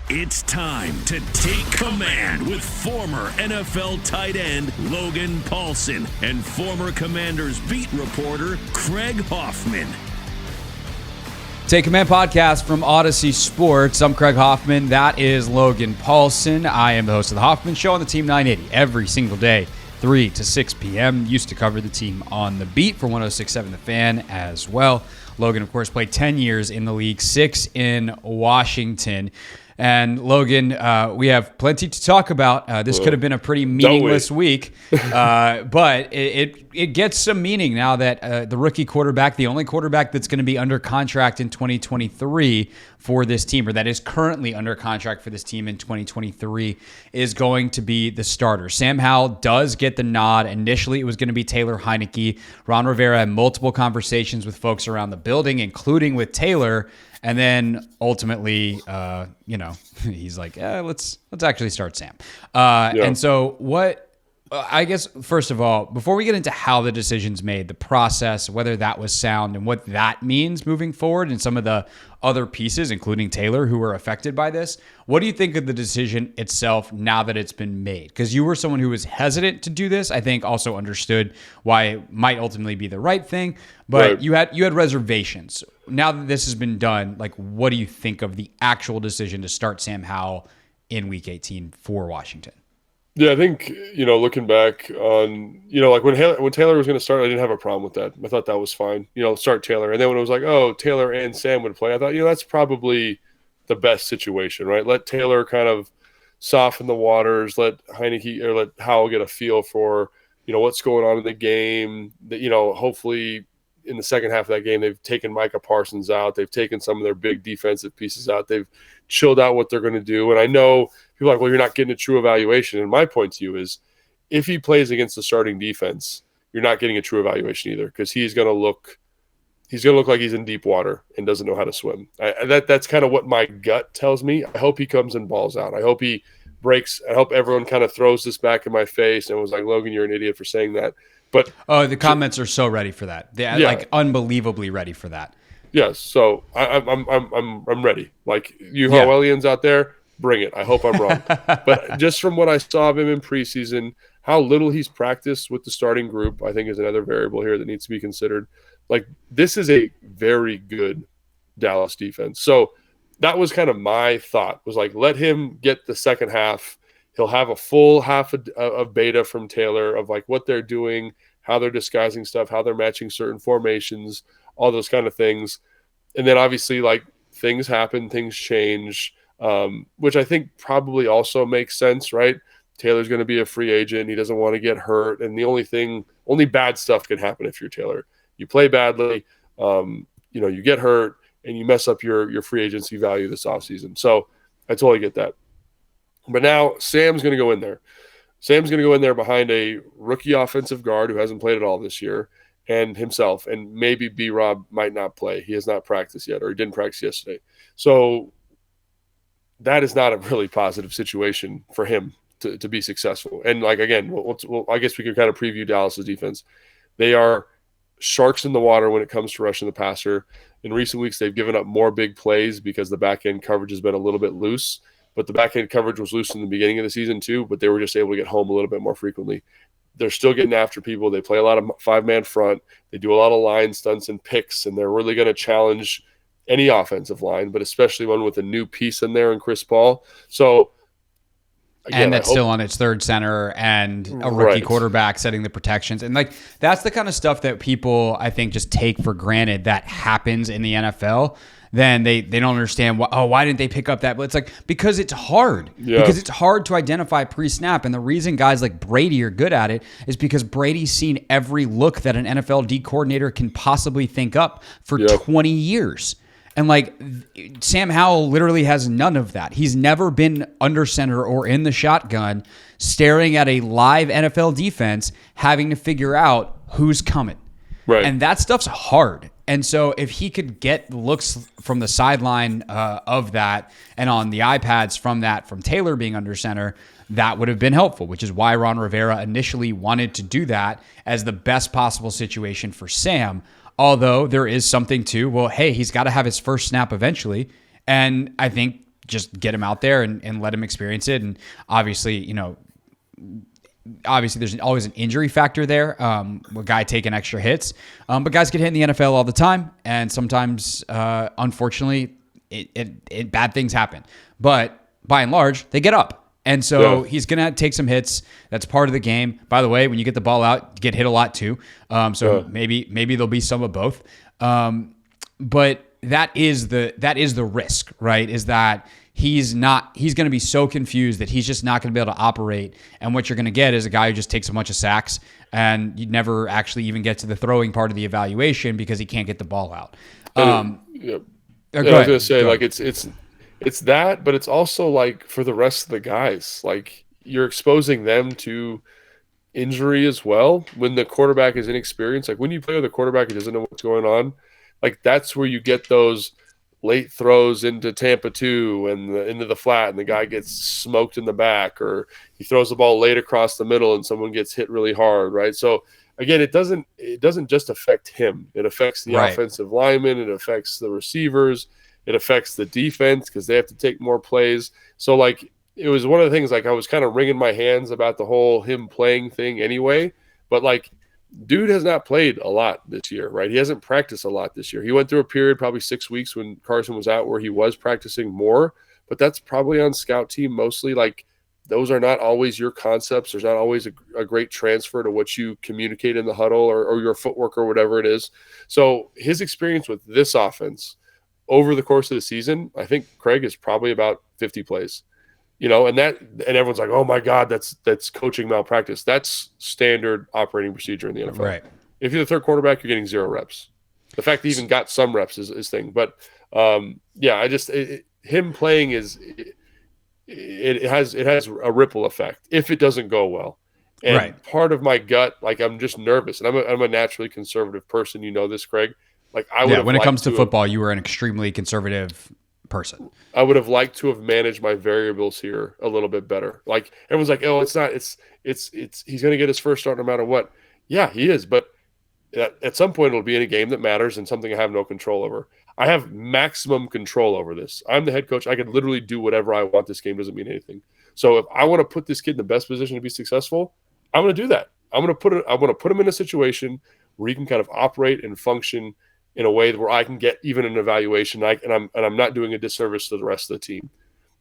It's time to take command with former NFL tight end Logan Paulsen and former Commanders beat reporter Craig Hoffman. Take Command podcast from Odyssey Sports. I'm Craig Hoffman. That is Logan Paulsen. I am the host of the Hoffman Show on the Team 980 every single day, 3 to 6 p.m. Used to cover the team on the beat for 106.7 The Fan as well. Logan, of course, played 10 years in the league, 6 in Washington. And Logan, we have plenty to talk about. This could have been a pretty meaningless week, but it gets some meaning now that the rookie quarterback, the only quarterback that's going to be under contract in 2023 for this team, or that is currently under contract for this team in 2023, is going to be the starter. Sam Howell does get the nod. Initially, it was going to be Taylor Heinicke. Ron Rivera had multiple conversations with folks around the building, including with Taylor. And then ultimately, he's like, let's actually start Sam. And so I guess, first of all, before we get into how the decision's made, the process, whether that was sound and what that means moving forward and some of the other pieces, including Taylor, who were affected by this, what do you think of the decision itself now that it's been made? Because you were someone who was hesitant to do this. I think also understood why it might ultimately be the right thing, but you had reservations. Now that this has been done, like, what do you think of the actual decision to start Sam Howell in Week 18 for Washington? Yeah, I think, looking back on, like when Taylor was going to start, I didn't have a problem with that. I thought that was fine, start Taylor. And then when it was like, oh, Taylor and Sam would play, I thought, that's probably the best situation, right? Let Taylor kind of soften the waters, let Heineke or let Howell get a feel for, what's going on in the game. That, hopefully in the second half of that game, they've taken Micah Parsons out. They've taken some of their big defensive pieces out. They've chilled out what they're going to do. And I know people are like, well, you're not getting a true evaluation. And my point to you is, if he plays against the starting defense, you're not getting a true evaluation either, because he's going to look like he's in deep water and doesn't know how to swim. That's kind of what my gut tells me. I hope he comes and balls out. I hope he breaks. I hope everyone kind of throws this back in my face and was like, Logan, you're an idiot for saying that. But the comments are so ready for that. They're like unbelievably ready for that. Yes, so I'm ready. Like, you Howellians out there, bring it. I hope I'm wrong. But just from what I saw of him in preseason, how little he's practiced with the starting group, I think is another variable here that needs to be considered. Like, this is a very good Dallas defense. So that was kind of my thought, was like, let him get the second half. He'll have a full half of beta from Taylor of like what they're doing, how they're disguising stuff, how they're matching certain formations, all those kind of things. And then obviously, like, things happen, things change, which I think probably also makes sense, right? Taylor's going to be a free agent. He doesn't want to get hurt. And the only bad stuff can happen if you're Taylor. You play badly, you get hurt, and you mess up your free agency value this offseason. So I totally get that. But now Sam's going to go in there. Sam's going to go in there behind a rookie offensive guard who hasn't played at all this year, and himself. And maybe B-Rob might not play. He has not practiced yet, or he didn't practice yesterday. So that is not a really positive situation for him to be successful. And, like, again, I guess we could kind of preview Dallas's defense. They are sharks in the water when it comes to rushing the passer. In recent weeks, they've given up more big plays because the back-end coverage has been a little bit loose. But the back-end coverage was loose in the beginning of the season too, but they were just able to get home a little bit more frequently. They're still getting after people. They play a lot of five-man front. They do a lot of line stunts and picks, and they're really going to challenge any offensive line, but especially one with a new piece in there in Chris Paul. So, again, and that's still on its third center and a rookie quarterback setting the protections. And, like, that's the kind of stuff that people, I think, just take for granted that happens in the NFL. Then they don't understand why didn't they pick up that? But it's like, because it's hard. Yeah. Because it's hard to identify pre-snap. And the reason guys like Brady are good at it is because Brady's seen every look that an NFL D coordinator can possibly think up for 20 years. And, like, Sam Howell literally has none of that. He's never been under center or in the shotgun staring at a live NFL defense having to figure out who's coming. Right. And that stuff's hard. And so if he could get looks from the sideline of that and on the iPads from Taylor being under center, that would have been helpful, which is why Ron Rivera initially wanted to do that as the best possible situation for Sam. Although there is something to, well, hey, he's got to have his first snap eventually. And I think just get him out there and let him experience it. And obviously, there's always an injury factor there. A guy taking extra hits, but guys get hit in the NFL all the time, and sometimes, unfortunately, bad things happen. But by and large, they get up. And so he's going to take some hits. That's part of the game. By the way, when you get the ball out, you get hit a lot too. Maybe there'll be some of both. But that is the risk, right? Is that he's going to be so confused that he's just not going to be able to operate. And what you're going to get is a guy who just takes a bunch of sacks, and you never actually even get to the throwing part of the evaluation because he can't get the ball out. I was going to say, like, it's that, but it's also like for the rest of the guys, like you're exposing them to injury as well. When the quarterback is inexperienced, like when you play with a quarterback who doesn't know what's going on, like that's where you get those late throws into Tampa 2 and into the flat, and the guy gets smoked in the back, or he throws the ball late across the middle and someone gets hit really hard, right? So again, it doesn't just affect him. It affects the offensive linemen. It affects the receivers. It affects the defense because they have to take more plays. So, like, it was one of the things, like, I was kind of wringing my hands about the whole him playing thing anyway. But, like, dude has not played a lot this year, right? He hasn't practiced a lot this year. He went through a period, probably 6 weeks when Carson was out, where he was practicing more. But that's probably on scout team mostly. Like, those are not always your concepts. There's not always a great transfer to what you communicate in the huddle or your footwork or whatever it is. So his experience with this offense over the course of the season, I think Craig is probably about 50 plays, and everyone's like, oh my God, that's coaching malpractice. That's standard operating procedure in the NFL. Right. If you're the third quarterback, you're getting 0 reps. The fact that he even got some reps is thing. But him playing it has a ripple effect if it doesn't go well. And part of my gut, like, I'm just nervous, and I'm a naturally conservative person. You know this, Craig. Like, when it comes to football, you were an extremely conservative person. I would have liked to have managed my variables here a little bit better. Like, everyone's like, oh, it's not, it's he's going to get his first start no matter what. Yeah, he is. But at some point it'll be in a game that matters and something I have no control over. I have maximum control over this. I'm the head coach. I can literally do whatever I want. This game doesn't mean anything. So if I want to put this kid in the best position to be successful, I'm going to do that. I want to put him in a situation where he can kind of operate and function in a way where I can get even an evaluation, and I'm not doing a disservice to the rest of the team.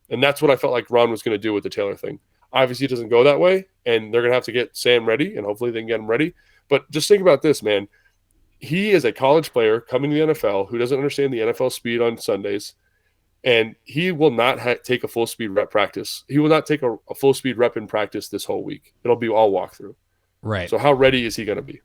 And that's what I felt like Ron was going to do with the Taylor thing. Obviously, it doesn't go that way, and they're going to have to get Sam ready, and hopefully they can get him ready. But just think about this, man. He is a college player coming to the NFL who doesn't understand the NFL speed on Sundays, and he will not take a full-speed rep practice. He will not take a full-speed rep in practice this whole week. It'll be all walkthrough. Right. So how ready is he going to be?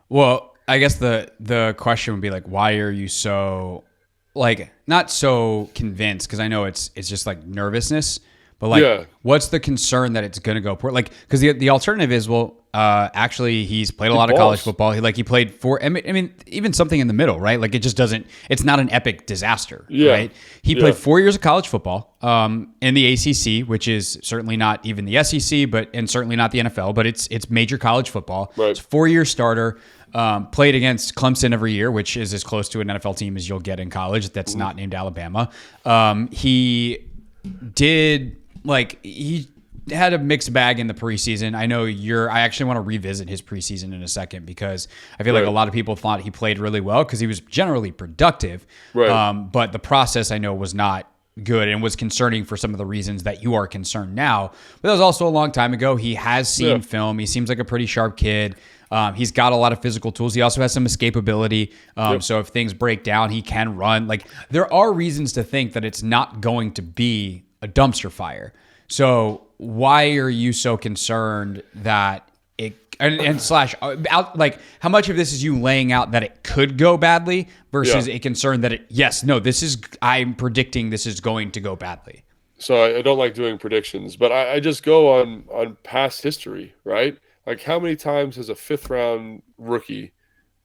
Well, I guess the question would be, like, why are you so, like, not so convinced? Because I know it's just like nervousness, but like, what's the concern that it's going to go poor? Like, because the alternative is, well, actually he's played a lot of college football. He played for, I mean, even something in the middle, right? Like, it just doesn't, it's not an epic disaster, right? He played 4 years of college football in the ACC, which is certainly not even the SEC, and certainly not the NFL, but it's major college football. Right. It's a 4-year starter. Played against Clemson every year, which is as close to an NFL team as you'll get in college that's not named Alabama. He had a mixed bag in the preseason. I actually want to revisit his preseason in a second because I feel like a lot of people thought he played really well because he was generally productive. Right. But the process I know was not good and was concerning for some of the reasons that you are concerned now. But that was also a long time ago. He has seen film. He seems like a pretty sharp kid. He's got a lot of physical tools. He also has some escapability. So if things break down, he can run. Like, there are reasons to think that it's not going to be a dumpster fire. So why are you so concerned that it like, how much of this is you laying out that it could go badly versus a concern that I'm predicting this is going to go badly? So I don't like doing predictions, but I just go on past history, right? Like, how many times has a 5th-round rookie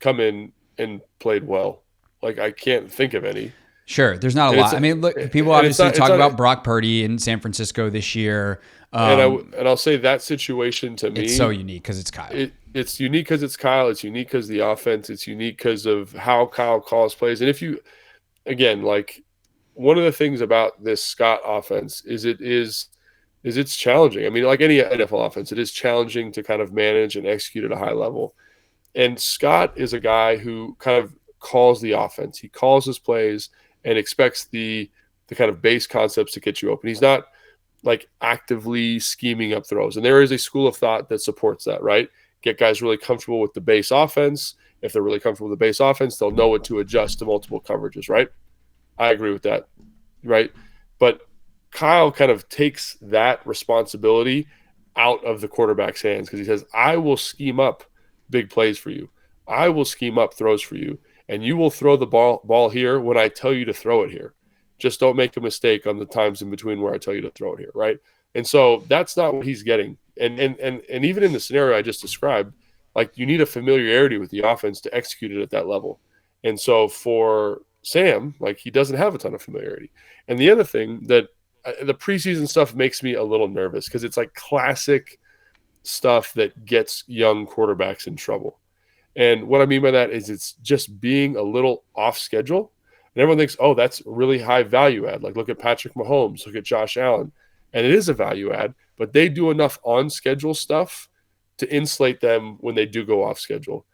come in and played well? Like, I can't think of any. Sure, there's not a lot. I mean, look, people obviously talk about Brock Purdy in San Francisco this year. And I'll say that situation to me, it's so unique because it's Kyle. It's unique because it's Kyle. It's unique because the offense. It's unique because of how Kyle calls plays. And if you, again, like, one of the things about this Scott offense is it's challenging. I mean, like any NFL offense, it is challenging to kind of manage and execute at a high level. And Scott is a guy who kind of calls the offense. He calls his plays and expects the kind of base concepts to get you open. He's not like actively scheming up throws. And there is a school of thought that supports that, right? Get guys really comfortable with the base offense. If they're really comfortable with the base offense, they'll know what to adjust to multiple coverages, right? I agree with that, right? But Kyle kind of takes that responsibility out of the quarterback's hands because he says, I will scheme up big plays for you. I will scheme up throws for you, and you will throw the ball here when I tell you to throw it here. Just don't make a mistake on the times in between where I tell you to throw it here, right? And so that's not what he's getting. And even in the scenario I just described, like you need a familiarity with the offense to execute it at that level. And so for Sam, like he doesn't have a ton of familiarity. And the other thing that the preseason stuff makes me a little nervous because it's like classic stuff that gets young quarterbacks in trouble. And what I mean by that is it's just being a little off schedule. And everyone thinks, oh, that's really high value add. Like look at Patrick Mahomes, look at Josh Allen. And it is a value add, but they do enough on schedule stuff to insulate them when they do go off schedule.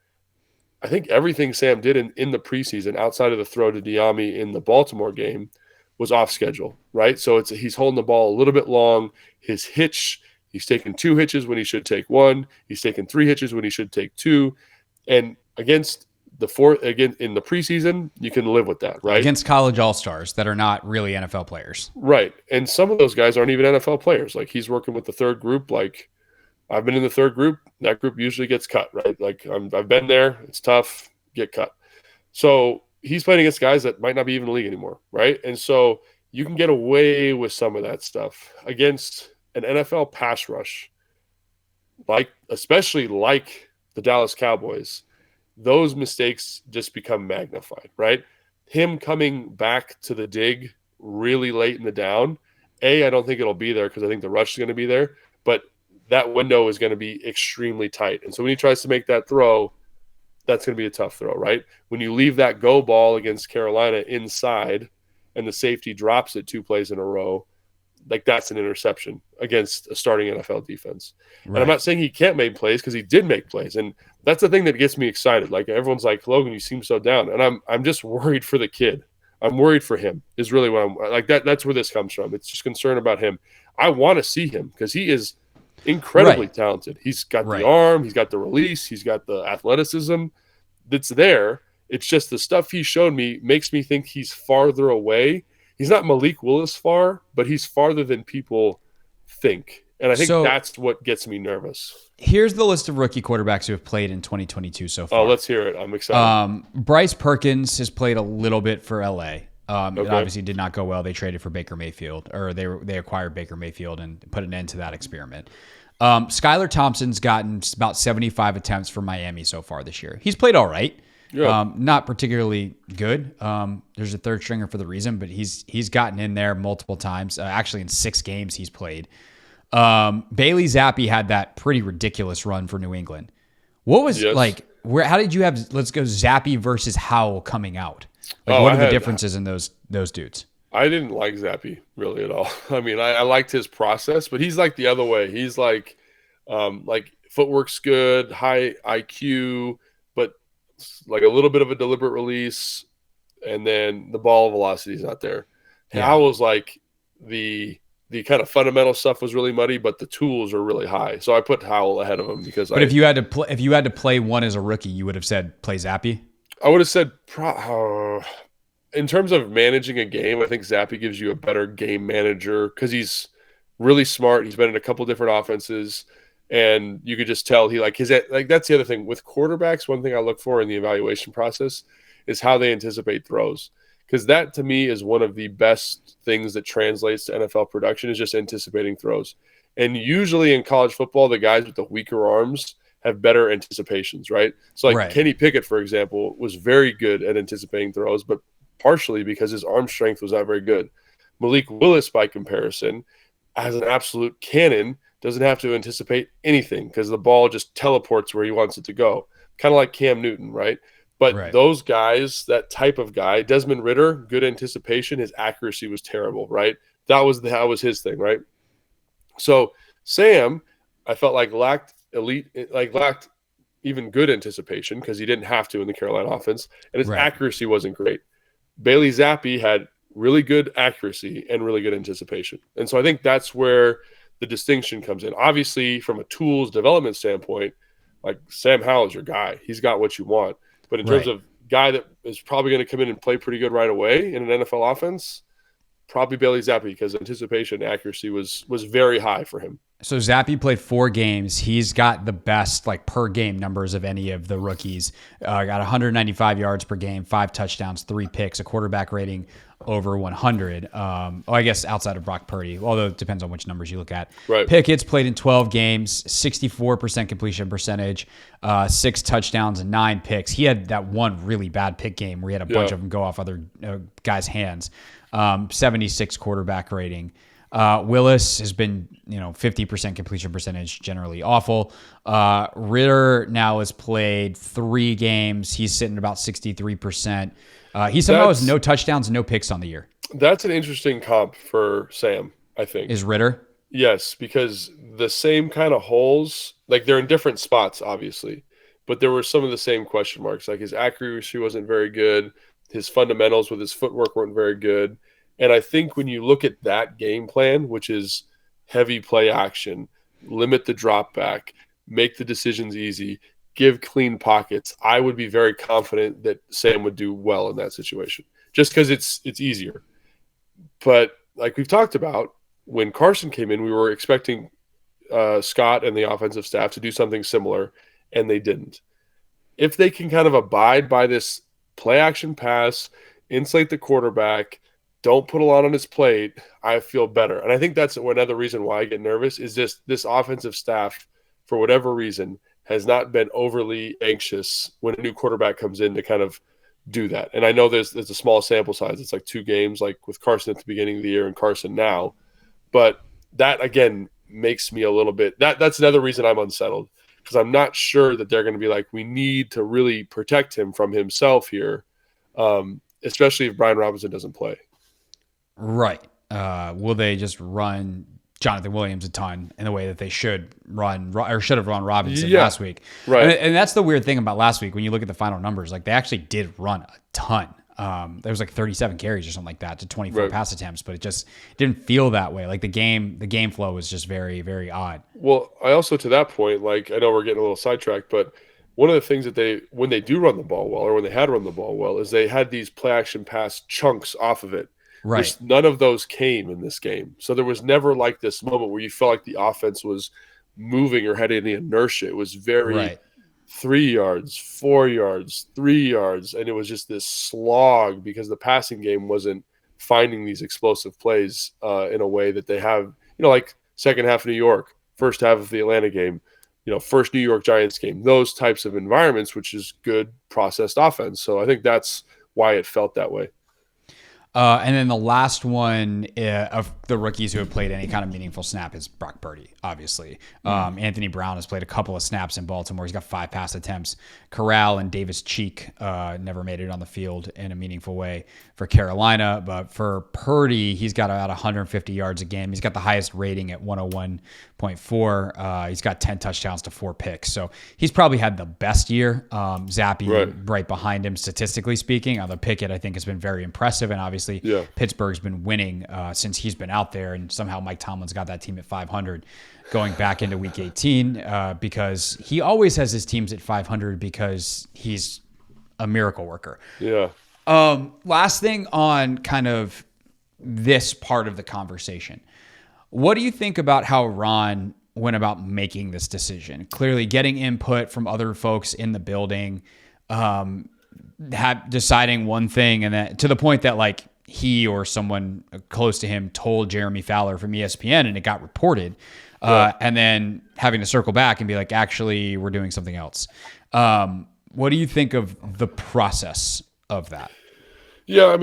I think everything Sam did in the preseason outside of the throw to Diami in the Baltimore game was off schedule, right? So he's holding the ball a little bit long. His hitch, he's taken 2 hitches when he should take 1. He's taken 3 hitches when he should take 2. And against the fourth, again, in the preseason, you can live with that, right? Against college all-stars that are not really NFL players. Right. And some of those guys aren't even NFL players. Like he's working with the third group. Like I've been in the third group. That group usually gets cut, right? Like I've been there. It's tough. Get cut. So he's playing against guys that might not be even in the league anymore, right? And so you can get away with some of that stuff against an NFL pass rush, especially like the Dallas Cowboys. Those mistakes just become magnified, right? Him coming back to the dig really late in the down, I don't think it'll be there because I think the rush is going to be there, but that window is going to be extremely tight. And so when he tries to make that throw, that's going to be a tough throw, right? When you leave that go ball against Carolina inside and the safety drops it 2 plays in a row, like that's an interception against a starting NFL defense. Right. And I'm not saying he can't make plays because he did make plays. And that's the thing that gets me excited. Like everyone's like, Logan, you seem so down. And I'm just worried for the kid. I'm worried for him is really what I'm like. That's where this comes from. It's just concern about him. I want to see him because he is incredibly talented. He's got the arm, he's got the release, he's got the athleticism that's there. It's just the stuff he showed me makes me think he's farther away. He's not Malik Willis far, but he's farther than people think. And I think that's what gets me nervous. Here's the list of rookie quarterbacks who have played in 2022 so far. Oh, let's hear it. I'm excited. Bryce Perkins has played a little bit for LA. It obviously did not go well. They traded for Baker Mayfield, or they acquired Baker Mayfield and put an end to that experiment. Skylar Thompson's gotten about 75 attempts for Miami so far this year. He's played all right. Yeah. Not particularly good. There's a third stringer for the reason, but he's gotten in there multiple times. Actually, in 6 games he's played. Bailey Zappy had that pretty ridiculous run for New England. What was how did you have, let's go Zappy versus Howell coming out? What are the differences in those dudes? I didn't like Zappy really at all. I mean, I liked his process, but he's like the other way. He's like footwork's good, high IQ, but like a little bit of a deliberate release, and then the ball velocity is not there. Yeah. Howell's like the kind of fundamental stuff was really muddy, but the tools are really high. So I put Howell ahead of him because. But if you had to play one as a rookie, you would have said play Zappy. I would have said, in terms of managing a game, I think Zappy gives you a better game manager because he's really smart. He's been in a couple different offenses, and you could just tell that's the other thing with quarterbacks. One thing I look for in the evaluation process is how they anticipate throws. Because that, to me, is one of the best things that translates to NFL production is just anticipating throws. And usually in college football, the guys with the weaker arms have better anticipations, right? So, Kenny Pickett, for example, was very good at anticipating throws, but partially because his arm strength was not very good. Malik Willis, by comparison, as an absolute cannon, doesn't have to anticipate anything because the ball just teleports where he wants it to go. Kind of like Cam Newton, right? But Right. those guys, that type of guy, Desmond Ridder, good anticipation, his accuracy was terrible, right? That was his thing, right? So Sam, I felt like lacked even good anticipation because he didn't have to in the Carolina offense, and his Right. accuracy wasn't great. Bailey Zappi had really good accuracy and really good anticipation. And so I think that's where the distinction comes in. Obviously, from a tools development standpoint, like Sam Howell is your guy. He's got what you want. But in terms of guy that is probably going to come in and play pretty good right away in an NFL offense, probably Bailey Zappi, because anticipation and accuracy was very high for him. So Zappy played 4 games. He's got the best per game numbers of any of the rookies. Got 195 yards per game, 5 touchdowns, 3 picks, a quarterback rating over 100. I guess outside of Brock Purdy, although it depends on which numbers you look at. Right. Pickett's played in 12 games, 64% completion percentage, 6 touchdowns and 9 picks. He had that one really bad pick game where he had a bunch of them go off other guys' hands. 76 quarterback rating. Willis has been, 50% completion percentage, generally awful. Ridder now has played 3 games. He's sitting about 63%. He somehow has no touchdowns, no picks on the year. That's an interesting comp for Sam, I think. Is Ridder? Yes, because the same kind of holes, like they're in different spots, obviously, but there were some of the same question marks. Like his accuracy wasn't very good. His fundamentals with his footwork weren't very good. And I think when you look at that game plan, which is heavy play action, limit the drop back, make the decisions easy, give clean pockets, I would be very confident that Sam would do well in that situation just because it's easier. But like we've talked about, when Carson came in, we were expecting Scott and the offensive staff to do something similar, and they didn't. If they can kind of abide by this play action pass, insulate the quarterback, don't put a lot on his plate, I feel better. And I think that's another reason why I get nervous is this offensive staff, for whatever reason, has not been overly anxious when a new quarterback comes in to kind of do that. And I know there's a small sample size. It's like 2 games, like with Carson at the beginning of the year and Carson now. But that, again, makes me a little bit – that's another reason I'm unsettled because I'm not sure that they're going to be like, we need to really protect him from himself here, especially if Brian Robinson doesn't play. Right. Will they just run Jonathan Williams a ton in the way that they should have run Robinson last week? Right. And that's the weird thing about last week. When you look at the final numbers, like they actually did run a ton. There was like 37 carries or something like that to 24 pass attempts, but it just didn't feel that way. Like the game flow was just very, very odd. Well, I also, to that point, like I know we're getting a little sidetracked, but one of the things that when they do run the ball well, or when they had run the ball well, is they had these play action pass chunks off of it. Right. None of those came in this game. So there was never like this moment where you felt like the offense was moving or had any inertia. It was very 3 yards, 4 yards, 3 yards. And it was just this slog because the passing game wasn't finding these explosive plays in a way that they have, like second half of New York, first half of the Atlanta game, first New York Giants game, those types of environments, which is good processed offense. So I think that's why it felt that way. And then the last one of the rookies who have played any kind of meaningful snap is Brock Purdy, obviously. Anthony Brown has played a couple of snaps in Baltimore. He's got 5 pass attempts. Corral and Davis Cheek never made it on the field in a meaningful way for Carolina. But for Purdy, he's got about 150 yards a game. He's got the highest rating at 101.4. He's got 10 touchdowns to 4 picks. So he's probably had the best year. Zappy right behind him, statistically speaking. The Pickett, I think, has been very impressive. And obviously, Pittsburgh's been winning since he's been out there, and somehow Mike Tomlin's got that team at 500 going back into Week 18 because he always has his teams at 500 because he's a miracle worker. Yeah. Last thing on kind of this part of the conversation. What do you think about how Ron went about making this decision? Clearly getting input from other folks in the building, deciding one thing, and then to the point that like he or someone close to him told Jeremy Fowler from ESPN and it got reported, and then having to circle back and be like, actually, we're doing something else. What do you think of the process of that? Yeah, I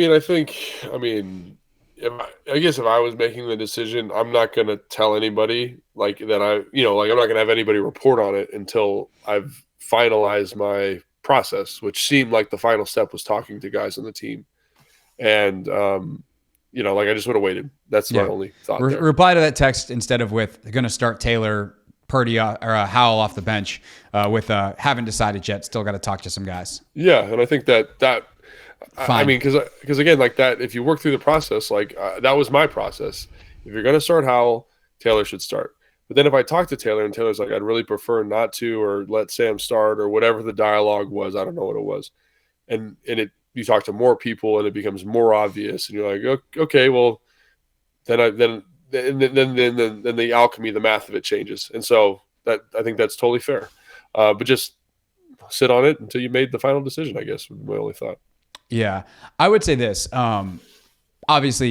guess if I was making the decision, I'm not going to tell anybody I'm not going to have anybody report on it until I've finalized my process, which seemed like the final step was talking to guys on the team. And, I just would have waited. That's my only thought there. Reply to that text instead of with going to start Taylor, Purdy, or Howell off the bench with haven't decided yet. Still got to talk to some guys. Yeah, and I think that I mean, because again, like that, if you work through the process, that was my process. If you're going to start Howell, Taylor should start. But then if I talk to Taylor and Taylor's like, I'd really prefer not to, or let Sam start, or whatever the dialogue was, I don't know what it was, and you talk to more people and it becomes more obvious, and you're like, okay, well, then the alchemy, the math of it changes, and so that I think that's totally fair. But just sit on it until you made the final decision, I guess, would be my only thought. Yeah, I would say this. Obviously,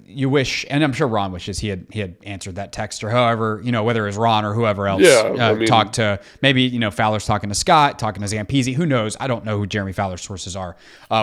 you wish, and I'm sure Ron wishes he had answered that text, or however, whether it's Ron or whoever else talked to, maybe, Fowler's talking to Scott, talking to Zampese, who knows? I don't know who Jeremy Fowler's sources are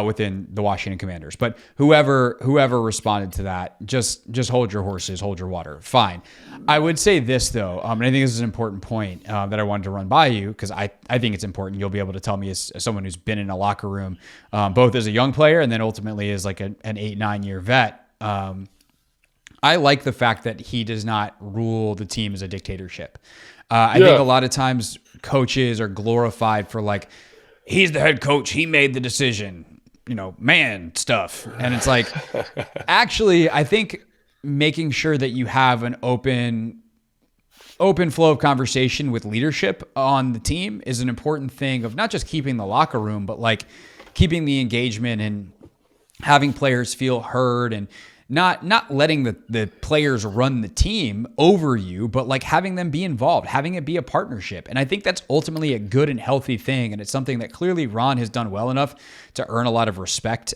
within the Washington Commanders, but whoever responded to that, just hold your horses, hold your water. Fine. I would say this though, and I think this is an important point that I wanted to run by you, because I think it's important. You'll be able to tell me as someone who's been in a locker room, both as a young player and then ultimately as like an 8-9 year vet. I like the fact that he does not rule the team as a dictatorship. I think a lot of times coaches are glorified for like, he's the head coach, he made the decision, man stuff. And it's like, actually, I think making sure that you have an open flow of conversation with leadership on the team is an important thing of not just keeping the locker room, but like keeping the engagement and having players feel heard, and not letting the players run the team over you, but like having them be involved, having it be a partnership. And I think that's ultimately a good and healthy thing. And it's something that clearly Ron has done well enough to earn a lot of respect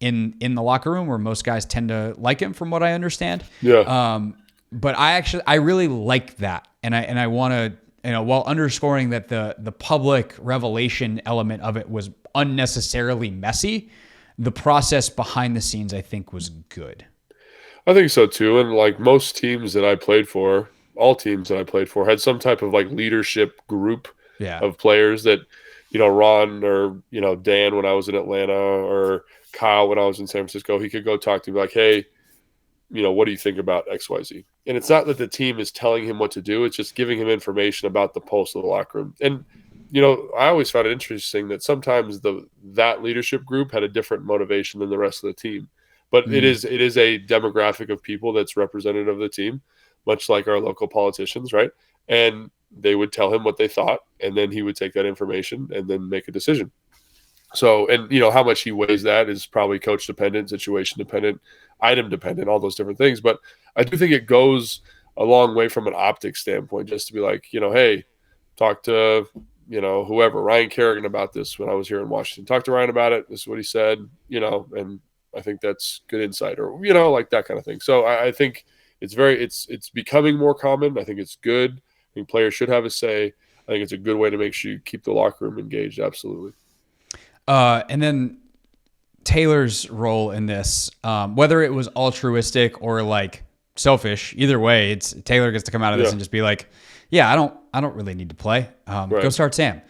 in the locker room, where most guys tend to like him, from what I understand. Yeah. But I really like that. And I want to, while underscoring that the public revelation element of it was unnecessarily messy, the process behind the scenes, I think, was good. I think so too. And like most teams that I played for, all teams that I played for had some type of like leadership group of players that, Ron or, Dan when I was in Atlanta, or Kyle when I was in San Francisco, he could go talk to me like, hey, what do you think about XYZ? And it's not that the team is telling him what to do. It's just giving him information about the pulse of the locker room. And I always found it interesting that sometimes that leadership group had a different motivation than the rest of the team. But it is a demographic of people that's representative of the team, much like our local politicians, right? And they would tell him what they thought, and then he would take that information and then make a decision. So, and how much he weighs that is probably coach dependent, situation dependent, item dependent, all those different things. But I do think it goes a long way from an optics standpoint, just to be like, hey, talk to whoever, Ryan Kerrigan, about this when I was here in Washington. Talk to Ryan about it. This is what he said, and I think that's good insight, or, like that kind of thing. So I think it's becoming more common. I think it's good. I think players should have a say. I think it's a good way to make sure you keep the locker room engaged. Absolutely. And then Taylor's role in this, whether it was altruistic or like selfish, either way, it's Taylor gets to come out of this and just be like, yeah, I don't really need to play. Go start Sam.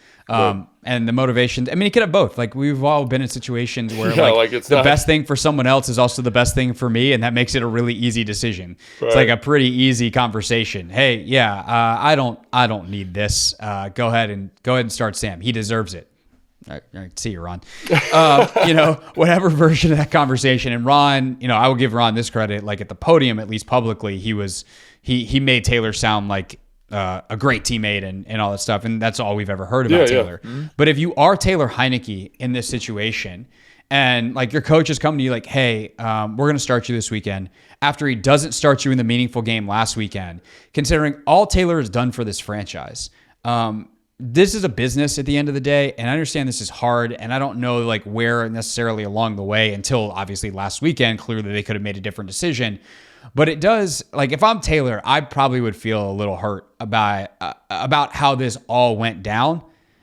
And the motivation, I mean, it could have both. Like, we've all been in situations where it's the best thing for someone else is also the best thing for me. And that makes it a really easy decision. Right. It's like a pretty easy conversation. Hey, I don't need this. Go ahead and start Sam. He deserves it. I see you, Ron. Whatever version of that conversation. And Ron, I will give Ron this credit. Like, at the podium, at least publicly, he made Taylor sound like a great teammate and all that stuff. And that's all we've ever heard about Taylor. Yeah. Mm-hmm. But if you are Taylor Heinicke in this situation, and like your coach is coming to you like, hey, we're going to start you this weekend, after he doesn't start you in the meaningful game last weekend, considering all Taylor has done for this franchise, this is a business at the end of the day. And I understand this is hard. And I don't know like where necessarily along the way, until obviously last weekend, clearly they could have made a different decision. But it does, like, if I'm Taylor, I probably would feel a little hurt about how this all went down.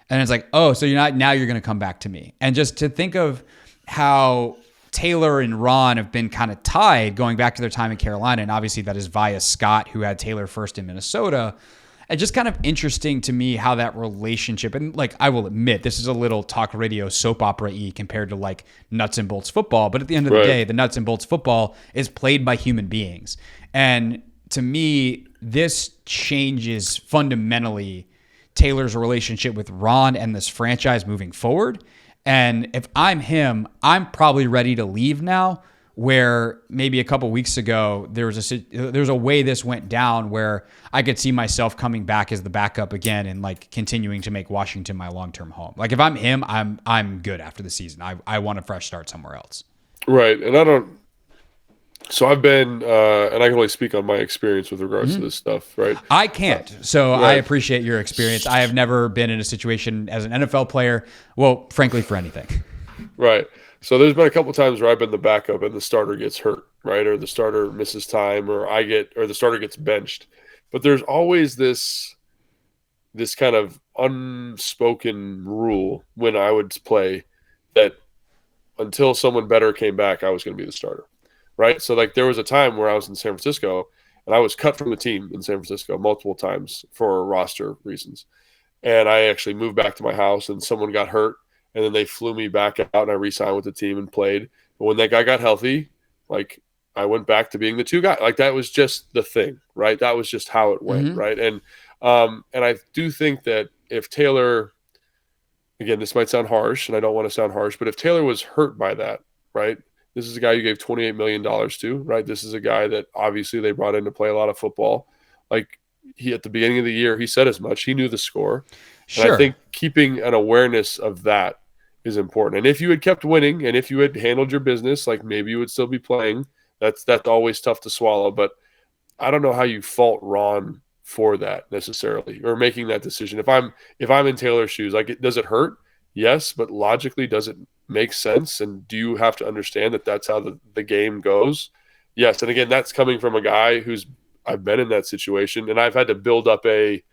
And it's like, oh, so you're going to come back to me. And just to think of how Taylor and Ron have been kind of tied going back to their time in Carolina. And obviously that is via Scott, who had Taylor first in Minnesota. it's just kind of interesting to me how that relationship, and like I will admit, this is a little talk radio soap opera-y compared to like nuts and bolts football. But at the end of the day, the nuts and bolts football is played by human beings. And to me, this changes fundamentally Taylor's relationship with Ron and this franchise moving forward. And if I'm him, I'm probably ready to leave now, where maybe a couple weeks ago, there's a way this went down where I could see myself coming back as the backup again and like continuing to make Washington my long-term home. Like if I'm him, I'm good after the season. I want a fresh start somewhere else. Right. And so I've been, and I can only speak on my experience with regards to this stuff, right? I can't. So I appreciate your experience. I have never been in a situation as an NFL player, well, frankly, for anything. Right. So there's been a couple times where I've been the backup and the starter gets hurt, right? Or the starter misses time, or the starter gets benched. But there's always this kind of unspoken rule when I would play that until someone better came back, I was going to be the starter. Right. So like there was a time where I was in San Francisco and I was cut from the team in San Francisco multiple times for roster reasons. And I actually moved back to my house and someone got hurt and then they flew me back out and I re-signed with the team and played. But when that guy got healthy, like I went back to being the two guy. Like that was just the thing, right? That was just how it went. Right. And I do think that if Taylor, again, this might sound harsh and I don't want to sound harsh, but if Taylor was hurt by that, right? This is a guy you gave $28 million to, right? This is a guy that obviously they brought in to play a lot of football. Like at the beginning of the year, he said as much. He knew the score. Sure. And I think keeping an awareness of that is important. And if you had kept winning and if you had handled your business, like maybe you would still be playing. That's always tough to swallow. But I don't know how you fault Ron for that necessarily or making that decision. If I'm in Taylor's shoes, like does it hurt? Yes, but logically, does it make sense? And do you have to understand that that's how the game goes? Yes. And again, that's coming from a guy I've been in that situation and I've had to build up a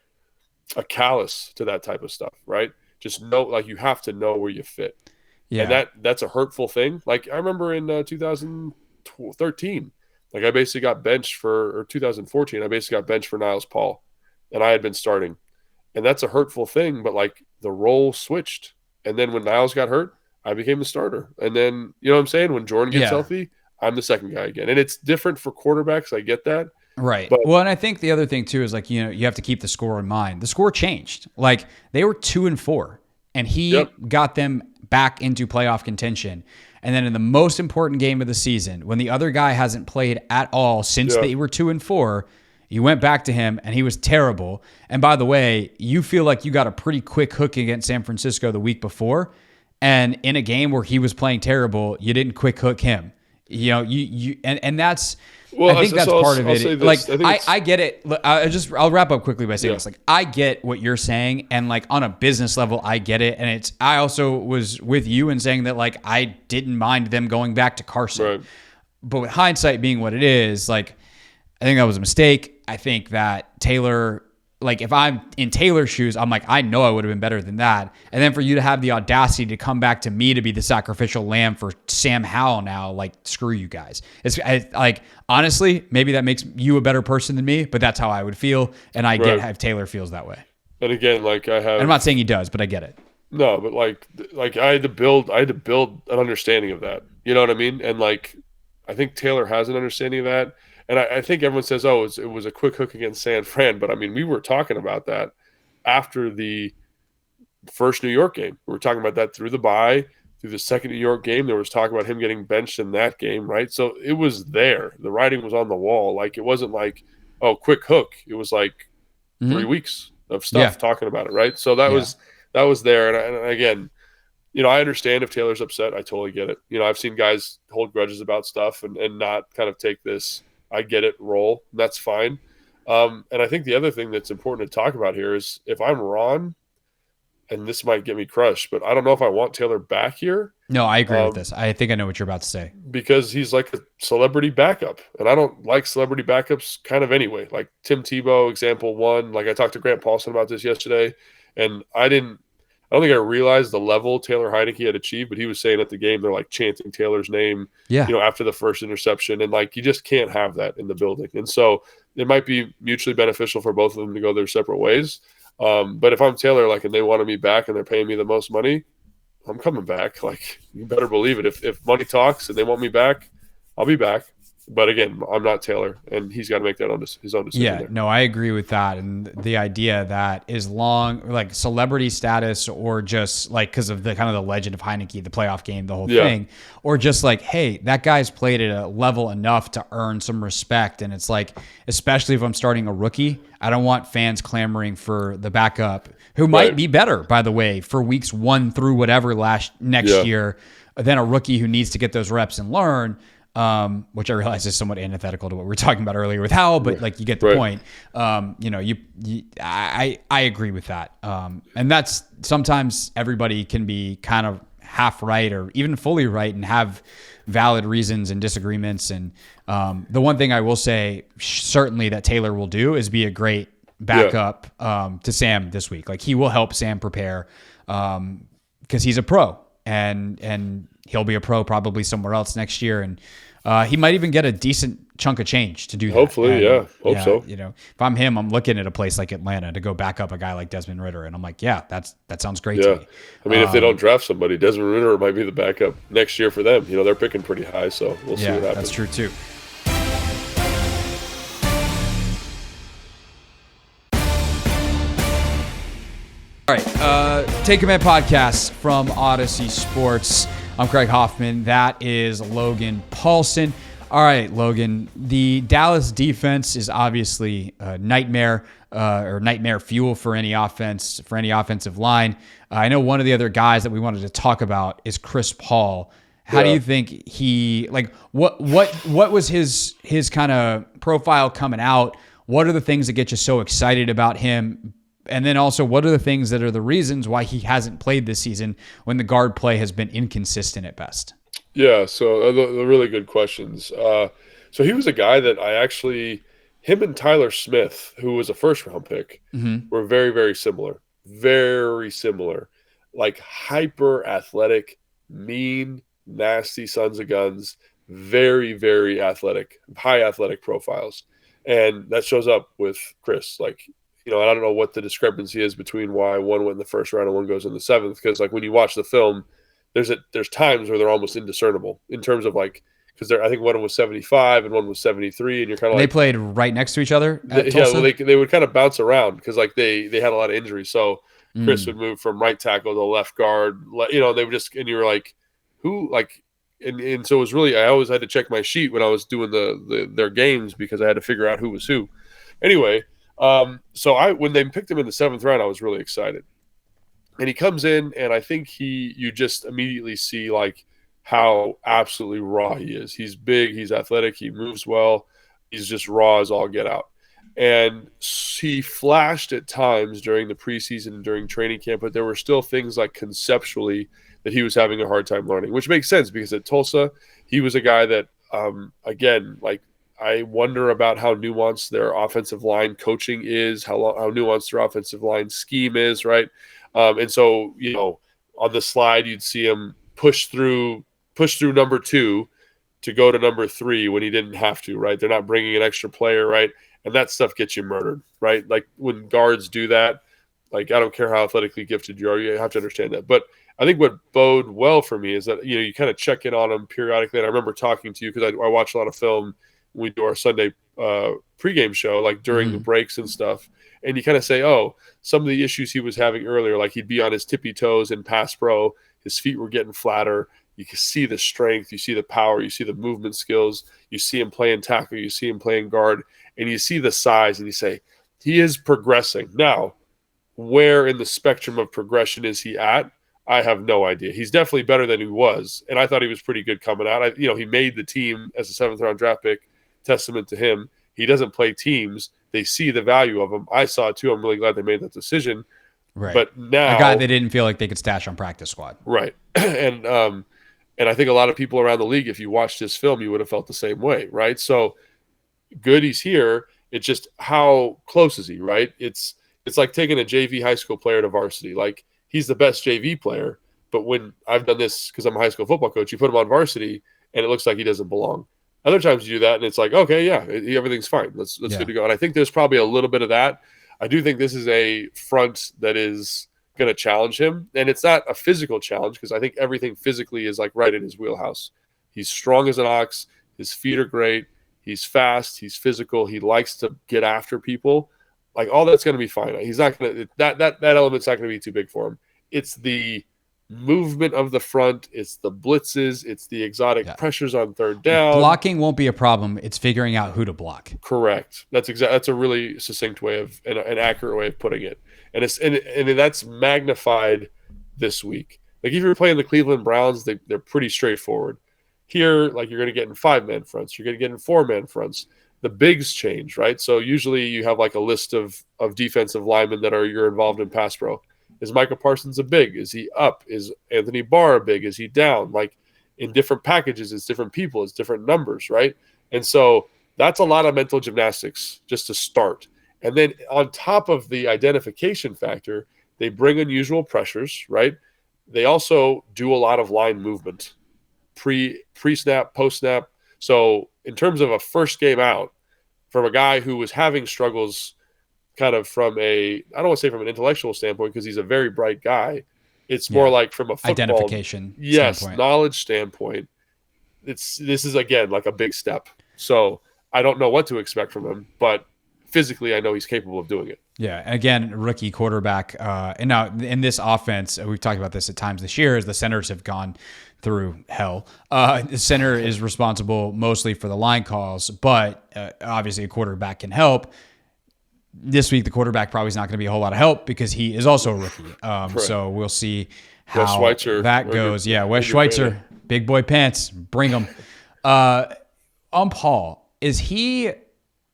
callus to that type of stuff, right? Just know, like you have to know where you fit. Yeah. And that's a hurtful thing. Like I remember in 2013, like I basically got benched or 2014, I basically got benched for Niles Paul and I had been starting. And that's a hurtful thing, but like the role switched. And then when Niles got hurt, I became the starter. And then, you know what I'm saying? When Jordan gets healthy, I'm the second guy again. And it's different for quarterbacks. I get that. Right. But, well, and I think the other thing too is like, you have to keep the score in mind. The score changed. Like they were 2-4 and he got them back into playoff contention. And then in the most important game of the season, when the other guy hasn't played at all since they were 2-4, you went back to him and he was terrible. And by the way, you feel like you got a pretty quick hook against San Francisco the week before. And in a game where he was playing terrible, you didn't quick hook him. And that's, I think that's part of it. Like, I get it. I'll wrap up quickly by saying this. Like, I get what you're saying. And like on a business level, I get it. And I also was with you in saying that like, I didn't mind them going back to Carson. Right. But with hindsight being what it is, like, I think that was a mistake. I think that Taylor, like if I'm in Taylor's shoes, I'm like, I know I would have been better than that. And then for you to have the audacity to come back to me to be the sacrificial lamb for Sam Howell now, like screw you guys. Like, honestly, maybe that makes you a better person than me, but that's how I would feel. And I get how Taylor feels that way. And again, like I'm not saying he does, but I get it. No, but like I had to build an understanding of that. You know what I mean? And like, I think Taylor has an understanding of that. And I think everyone says, oh, it was a quick hook against San Fran. But, I mean, we were talking about that after the first New York game. We were talking about that through the bye, through the second New York game. There was talk about him getting benched in that game, right? So it was there. The writing was on the wall. Like, it wasn't like, oh, quick hook. It was like 3 weeks of stuff talking about it, right? So that was there. And again, I understand if Taylor's upset. I totally get it. I've seen guys hold grudges about stuff and not kind of take this I get it role. That's fine. And I think the other thing that's important to talk about here is if I'm Ron, and this might get me crushed, but I don't know if I want Taylor back here. No, I agree with this. I think I know what you're about to say. Because he's like a celebrity backup. And I don't like celebrity backups kind of anyway. Like Tim Tebow, example one. Like I talked to Grant Paulsen about this yesterday. And I I don't think I realized the level Taylor Heinicke had achieved, but he was saying at the game, they're like chanting Taylor's name, Yeah. after the first interception. And like, you just can't have that in the building. And so it might be mutually beneficial for both of them to go their separate ways. But if I'm Taylor, like, and they wanted me back and they're paying me the most money, I'm coming back. Like, you better believe it. If money talks and they want me back, I'll be back. But again, I'm not Taylor, and he's got to make that his own decision. Yeah, there. no, I agree with that. And the idea that as long, like celebrity status, or just like because of the kind of the legend of Heineke, the playoff game, the whole thing, or just like, hey, that guy's played at a level enough to earn some respect. And it's like, especially if I'm starting a rookie, I don't want fans clamoring for the backup, who might be better, by the way, for weeks 1 through whatever next year, than a rookie who needs to get those reps and learn. Which I realize is somewhat antithetical to what we were talking about earlier with Howell, but like, you get the point. I agree with that. And that's sometimes everybody can be kind of half right or even fully right and have valid reasons and disagreements. And the one thing I will say certainly that Taylor will do is be a great backup to Sam this week. Like, he will help Sam prepare because he's a pro, and he'll be a pro probably somewhere else next year. And he might even get a decent chunk of change to do that. Hopefully, Hope so. If I'm him, I'm looking at a place like Atlanta to go back up a guy like Desmond Ridder. And I'm like, that sounds great to me. I mean, if they don't draft somebody, Desmond Ridder might be the backup next year for them. They're picking pretty high, so we'll see what happens. That's true too. All right, Take Command podcast from Odyssey Sports. I'm Craig Hoffman. That is Logan Paulsen. All right, Logan, the Dallas defense is obviously a nightmare or nightmare fuel for any offense, for any offensive line. I know one of the other guys that we wanted to talk about is Chris Paul. How do you think he, like, what was his kind of profile coming out? What are the things that get you so excited about him? And then also, what are the things that are the reasons why he hasn't played this season when the guard play has been inconsistent at best? Yeah, so the really good questions. So he was a guy that him and Tyler Smith, who was a first-round pick, were very, very similar. Very similar. Like, hyper-athletic, mean, nasty sons of guns, very, very athletic, high athletic profiles. And that shows up with Chris. Like, I don't know what the discrepancy is between why one went in the first round and one goes in the seventh. Because, like, when you watch the film, there's times where they're almost indiscernible in terms of, like, because I think one was 75 and one was 73, and you're kind of like, they played right next to each other. They would kind of bounce around because, like, they had a lot of injuries. So Chris would move from right tackle to left guard. They would just, and you were like, who, like. And so it was really, I always had to check my sheet when I was doing their games because I had to figure out who was who. Anyway, so when they picked him in the seventh round, I was really excited. And he comes in, and I think you just immediately see, like, how absolutely raw he is. He's big, he's athletic, he moves well, he's just raw as all get out. And he flashed at times during the preseason and during training camp, but there were still things like conceptually that he was having a hard time learning, which makes sense because at Tulsa, he was a guy that, again, like, I wonder about how nuanced their offensive line coaching is, how nuanced their offensive line scheme is, right? And so, on the slide, you'd see him push through number 2 to go to number 3 when he didn't have to, right? They're not bringing an extra player, right? And that stuff gets you murdered, right? Like, when guards do that, like, I don't care how athletically gifted you are, you have to understand that. But I think what bode well for me is that, you kind of check in on him periodically. And I remember talking to you because I watch a lot of film when we do our Sunday pregame show, like during the breaks and stuff. And you kind of say, some of the issues he was having earlier, like he'd be on his tippy toes in pass pro, his feet were getting flatter. You can see the strength, you see the power, you see the movement skills, you see him playing tackle, you see him playing guard, and you see the size, and you say, he is progressing. Now, where in the spectrum of progression is he at? I have no idea. He's definitely better than he was, and I thought he was pretty good coming out. He made the team as a seventh-round draft pick, testament to him. He doesn't play teams. They see the value of him. I saw it too. I'm really glad they made that decision. Right. But now, a guy they didn't feel like they could stash on practice squad. Right. And I think a lot of people around the league, if you watched his film, you would have felt the same way, right? So good, he's here. It's just how close is he, right? It's like taking a JV high school player to varsity. Like, he's the best JV player. But when I've done this because I'm a high school football coach, you put him on varsity and it looks like he doesn't belong. Other times you do that and it's like, okay, yeah, everything's fine. Let's good to go. And I think there's probably a little bit of that. I do think this is a front that is going to challenge him. And it's not a physical challenge because I think everything physically is like right in his wheelhouse. He's strong as an ox. His feet are great. He's fast. He's physical. He likes to get after people. Like all that's going to be fine. He's not going to that element's not going to be too big for him. It's the movement of the front. It's the blitzes. It's the exotic pressures on third down. Blocking won't be a problem. It's figuring out who to block. Correct. That's a really succinct way of an accurate way of putting it. And it's and that's magnified this week. Like if you're playing the Cleveland Browns, they're pretty straightforward. Here, like you're going to get in 5-man fronts. You're going to get in 4-man fronts. The bigs change, right? So usually you have like a list of defensive linemen that you're involved in pass pro. Is Micah Parsons a big? Is he up? Is Anthony Barr a big? Is he down? Like in different packages, it's different people, it's different numbers, right? And so that's a lot of mental gymnastics just to start. And then on top of the identification factor, they bring unusual pressures, right? They also do a lot of line movement, pre-snap, post-snap. So in terms of a first game out from a guy who was having struggles kind of from I don't want to say from an intellectual standpoint because he's a very bright guy. It's more like from a football identification standpoint. Knowledge standpoint. This is again like a big step. So I don't know what to expect from him, but physically I know he's capable of doing it. Yeah, and again, rookie quarterback. And now in this offense, we've talked about this at times this year, as the centers have gone through hell. The center is responsible mostly for the line calls, but obviously a quarterback can help. This week, the quarterback probably is not going to be a whole lot of help because he is also a rookie. So we'll see how that goes. Yeah, Wes Schweitzer, big boy pants, bring him. On Paul, is he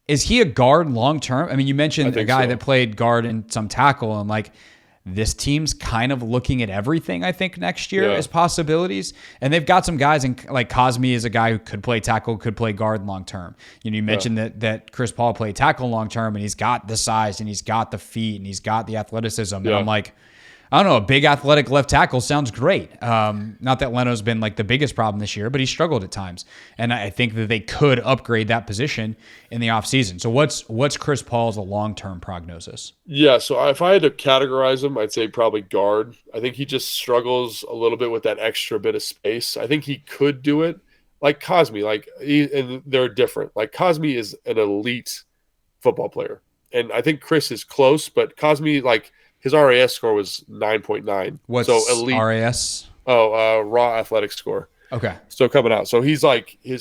a guard long term? I mean, you mentioned a guy that played guard and some tackle, and like this team's kind of looking at everything, I think, next year as possibilities. And they've got some guys, in, like Cosme is a guy who could play tackle, could play guard long term. You mentioned that Chris Paul played tackle long term, and he's got the size, and he's got the feet, and he's got the athleticism. And I'm like, I don't know, a big athletic left tackle sounds great. Not that Leno's been like the biggest problem this year, but he struggled at times. And I think that they could upgrade that position in the offseason. So what's Chris Paul's long-term prognosis? Yeah, so if I had to categorize him, I'd say probably guard. I think he just struggles a little bit with that extra bit of space. I think he could do it. Like Cosme, and they're different. Like Cosme is an elite football player. And I think Chris is close, but Cosme, his RAS score was 9.9. What's so elite RAS? Raw athletic score. Okay. So coming out. So he's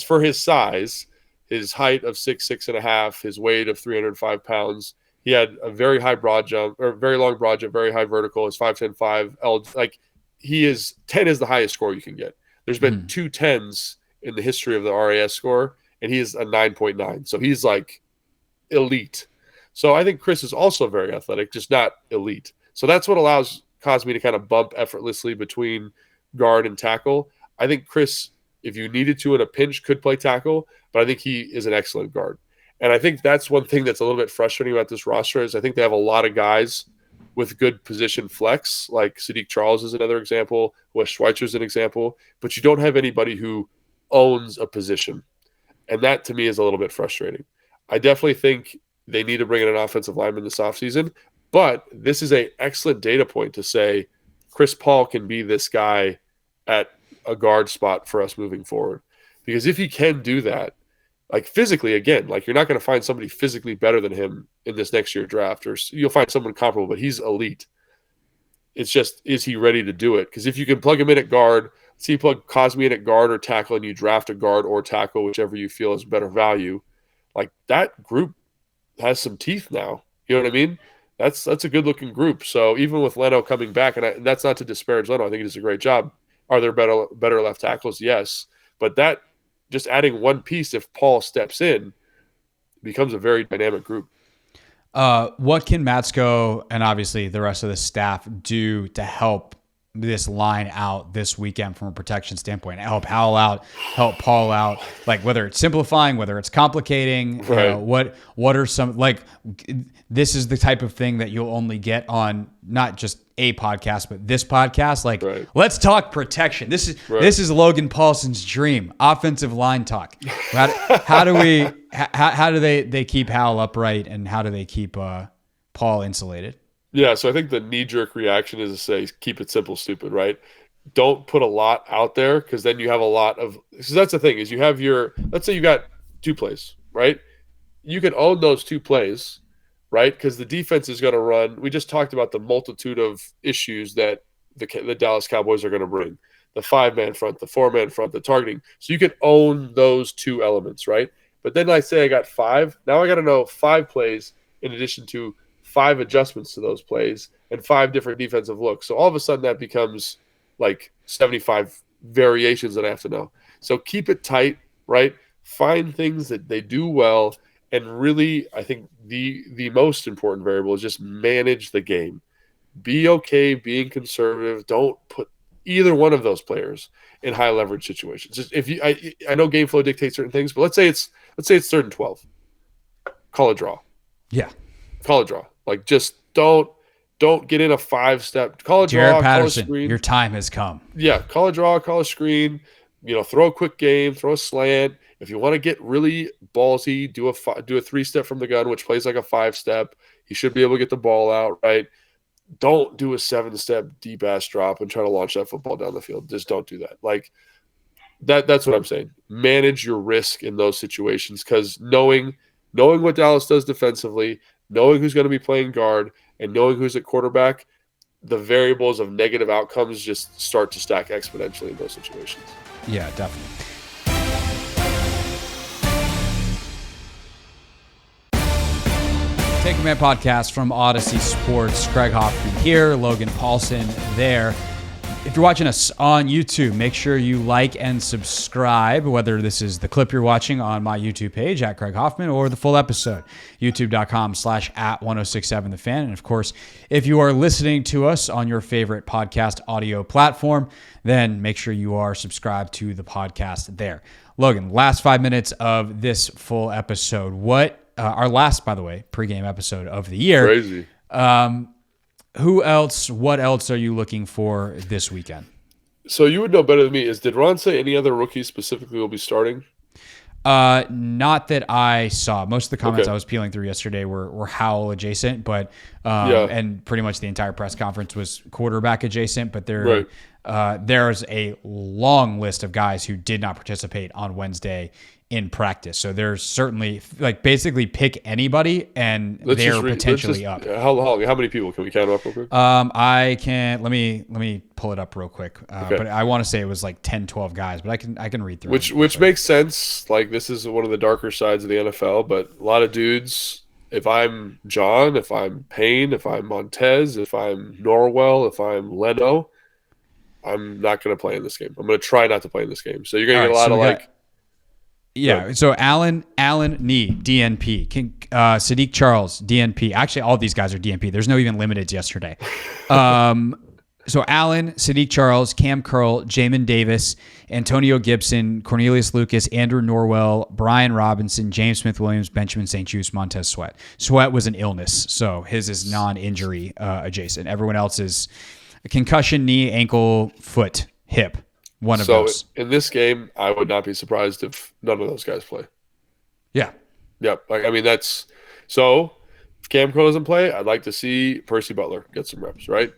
for his size, his height of 6'6.5", his weight of 305 pounds. He had a very high broad jump, or very long broad jump, very high vertical. His 5'10", he is 10 is the highest score you can get. There's been 2 10s in the history of the RAS score, and he's a 9.9. So he's elite. So I think Chris is also very athletic, just not elite. So that's what allows Cosme to kind of bump effortlessly between guard and tackle. I think Chris, if you needed to in a pinch, could play tackle, but I think he is an excellent guard. And I think that's one thing that's a little bit frustrating about this roster is I think they have a lot of guys with good position flex, like Sadiq Charles is another example, Wes Schweitzer is an example, but you don't have anybody who owns a position. And that to me is a little bit frustrating. I definitely think they need to bring in an offensive lineman this offseason, but this is an excellent data point to say Chris Paul can be this guy at a guard spot for us moving forward. Because if he can do that, physically, again, you're not going to find somebody physically better than him in this next year draft, or you'll find someone comparable, but he's elite. It's just, is he ready to do it? Because if you can plug him in at guard, see, plug Cosme in at guard or tackle, and you draft a guard or tackle, whichever you feel is better value, that group has some teeth now. You know what I mean? That's a good looking group. So even with Leno coming back, and that's not to disparage Leno, I think he does a great job. Are there better left tackles? Yes. But that just adding one piece, if Paul steps in, becomes a very dynamic group. What can Matsko and obviously the rest of the staff do to help this line out this weekend from a protection standpoint? Help Howell out, help Paul out, whether it's simplifying, whether it's complicating, right. What are some, this is the type of thing that you'll only get on not just a podcast, but this podcast, like, Right. let's talk protection. This is Logan Paulsen's dream, offensive line talk. How do they keep Howell upright, and how do they keep Paul insulated? Yeah, so I think the knee-jerk reaction is to say, keep it simple, stupid, right? Don't put a lot out there, because then you have a lot of – because that's the thing is you have your – let's say you got 2 plays, right? You can own those 2 plays, right? Because the defense is going to run – we just talked about the multitude of issues that the Dallas Cowboys are going to bring. The 5-man front, the 4-man front, the targeting. So you can own those 2 elements, right? But then I say I got 5. Now I got to know 5 plays in addition to 5 adjustments to those plays and 5 different defensive looks. So all of a sudden that becomes like 75 variations that I have to know. So keep it tight, right? Find things that they do well. And really, I think the most important variable is just manage the game. Be okay being conservative. Don't put either one of those players in high leverage situations. Just if you, I know game flow dictates certain things, but let's say it's 3rd and 12. Call a draw. Yeah. Call a draw. Like, just don't get in a 5-step. Call a draw. Jared Patterson, call a screen. your time has come. Yeah, call a draw, call a screen. Throw a quick game, throw a slant. If you want to get really ballsy, do a 3-step from the gun, which plays like a 5-step. He should be able to get the ball out, right? Don't do a 7-step deep ass drop and try to launch that football down the field. Just don't do that. Like that's what I'm saying. Manage your risk in those situations, because knowing what Dallas does defensively, knowing who's going to be playing guard, and knowing who's at quarterback, the variables of negative outcomes just start to stack exponentially in those situations. Yeah, definitely. Take Command podcast from Odyssey Sports. Craig Hoffman here, Logan Paulsen there. If you're watching us on YouTube, make sure you like and subscribe, whether this is the clip you're watching on my YouTube page at Craig Hoffman or the full episode, youtube.com/@1067 The Fan. And of course, if you are listening to us on your favorite podcast audio platform, then make sure you are subscribed to the podcast there. Logan, last 5 minutes of this full episode. Our last, by the way, pregame episode of the year. Crazy. What else are you looking for this weekend? So you would know better than me. Did Ron say any other rookies specifically will be starting? Not that I saw. Most of the comments I was peeling through yesterday were Howell adjacent, but and pretty much the entire press conference was quarterback adjacent. But there's a long list of guys who did not participate on Wednesday in practice. So there's certainly, like, basically pick anybody and they're potentially up. How many people can we count up real quick? I can, let me pull it up real quick. But I want to say it was like 10, 12 guys, but I can read through which makes sense. Like, this is one of the darker sides of the NFL, but a lot of dudes, if I'm John, if I'm Payne, if I'm Montez, if I'm Norwell, if I'm Leno, I'm not going to play in this game. I'm going to try not to play in this game. So you're going to get a lot of Yeah, so Allen Nee, DNP. Sadiq Charles, DNP. Actually, all these guys are DNP. There's no even limiteds yesterday. So Allen, Sadiq Charles, Cam Curl, Jamin Davis, Antonio Gibson, Cornelius Lucas, Andrew Norwell, Brian Robinson, James Smith-Williams, Benjamin St. Juste, Montez Sweat. Sweat was an illness, so his is non-injury adjacent. Everyone else is a concussion, knee, ankle, foot, hip. One of those. So in this game, I would not be surprised if none of those guys play. Yeah. Yep. Like, I mean, that's so. If Cam Curl doesn't play, I'd like to see Percy Butler get some reps, right?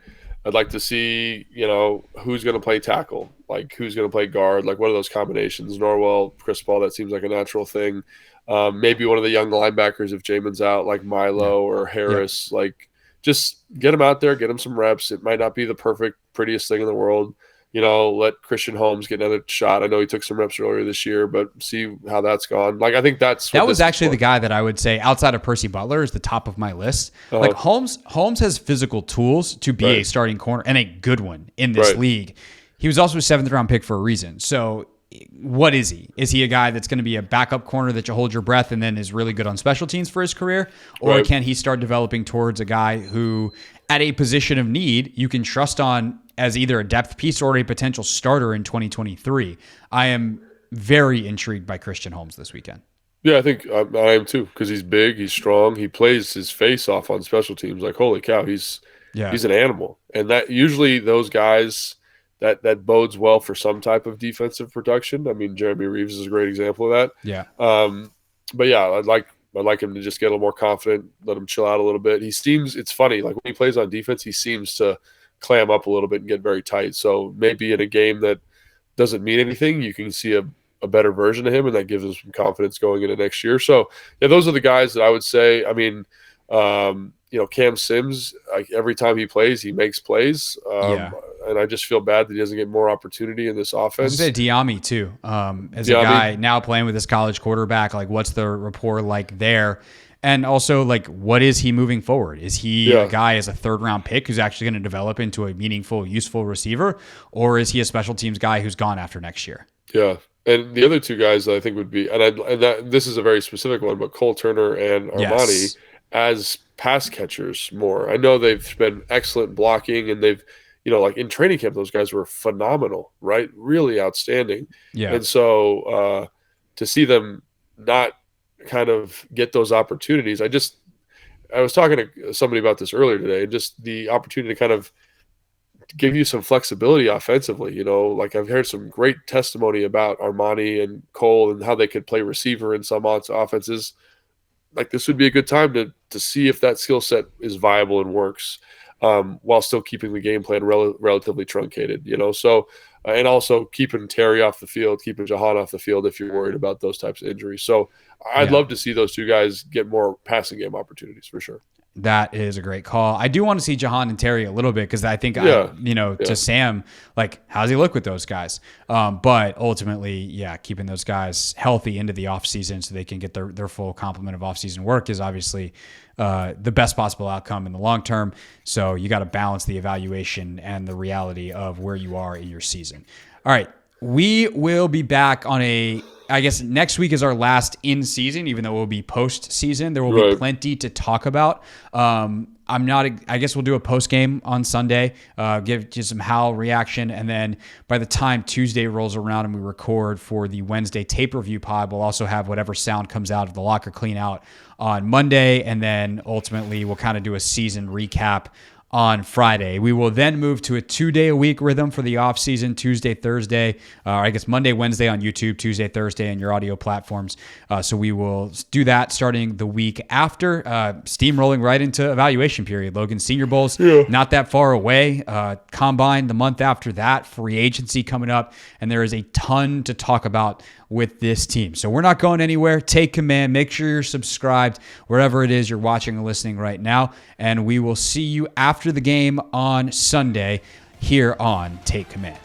I'd like to see, who's going to play tackle, like who's going to play guard, like what are those combinations? Norwell, Chris Paul, that seems like a natural thing. Maybe one of the young linebackers if Jamin's out, like Milo or Harris. Yeah. Like, just get him out there, get him some reps. It might not be the perfect, prettiest thing in the world. Let Christian Holmes get another shot. I know he took some reps earlier this year, but see how that's gone. Like, I think that was actually the guy that I would say outside of Percy Butler is the top of my list. Like, Holmes has physical tools to be a starting corner and a good one in this league. He was also a 7th round pick for a reason. So what is he? Is he a guy that's going to be a backup corner that you hold your breath and then is really good on special teams for his career? Or can he start developing towards a guy who, at a position of need, you can trust on as either a depth piece or a potential starter in 2023? I am very intrigued by Christian Holmes this weekend. Yeah, I think I am too, because he's big, he's strong, he plays his face off on special teams. Like, holy cow, he's Yeah. He's an animal. And that usually those guys that bodes well for some type of defensive production. I mean, Jeremy Reeves is a great example of that. Yeah. But yeah, I'd like him to just get a little more confident, let him chill out a little bit. It's funny, like when he plays on defense, he seems to clam up a little bit and get very tight. So maybe in a game that doesn't mean anything, you can see a better version of him, and that gives him some confidence going into next year. So yeah, those are the guys that I would say. I mean, Cam Sims, like every time he plays, he makes plays. And I just feel bad that he doesn't get more opportunity in this offense. I was going to say Diami too, as a guy now playing with this college quarterback. Like, what's the rapport like there? And also, like, what is he moving forward? Is he a guy as a third-round pick who's actually going to develop into a meaningful, useful receiver? Or is he a special teams guy who's gone after next year? Yeah. And the other two guys that I think would be, this is a very specific one, but Cole Turner and Armani as pass catchers more. I know they've been excellent blocking, and they've, like in training camp, those guys were phenomenal, right? Really outstanding. Yeah. And so to see them not kind of get those opportunities, I was talking to somebody about this earlier today, and just the opportunity to kind of give you some flexibility offensively. Like I've heard some great testimony about Armani and Cole and how they could play receiver in some offenses. Like this would be a good time to see if that skill set is viable and works, while still keeping the game plan relatively truncated, So, and also keeping Terry off the field, keeping Jahan off the field if you're worried about those types of injuries. So I'd love to see those two guys get more passing game opportunities for sure. That is a great call. I do want to see Jahan and Terry a little bit because I think, to Sam, like, how's he look with those guys? But ultimately, keeping those guys healthy into the offseason so they can get their full complement of offseason work is obviously the best possible outcome in the long term. So you got to balance the evaluation and the reality of where you are in your season. All right. We will be back I guess next week is our last in season, even though it will be post season. There will be plenty to talk about. I guess we'll do a post game on Sunday, give you some Howell reaction. And then by the time Tuesday rolls around and we record for the Wednesday tape review pod, we'll also have whatever sound comes out of the locker clean out on Monday. And then ultimately we'll kind of do a season recap on Friday. We will then move to a 2-day-a-week rhythm for the offseason, Tuesday, Thursday, Monday, Wednesday on YouTube, Tuesday, Thursday on your audio platforms. So we will do that starting the week after, steamrolling right into evaluation period. Logan, Senior Bowl's not that far away. Combine the month after that, free agency coming up, and there is a ton to talk about with this team. So we're not going anywhere. Take command. Make sure you're subscribed wherever it is you're watching or listening right now. And we will see you after the game on Sunday here on Take Command.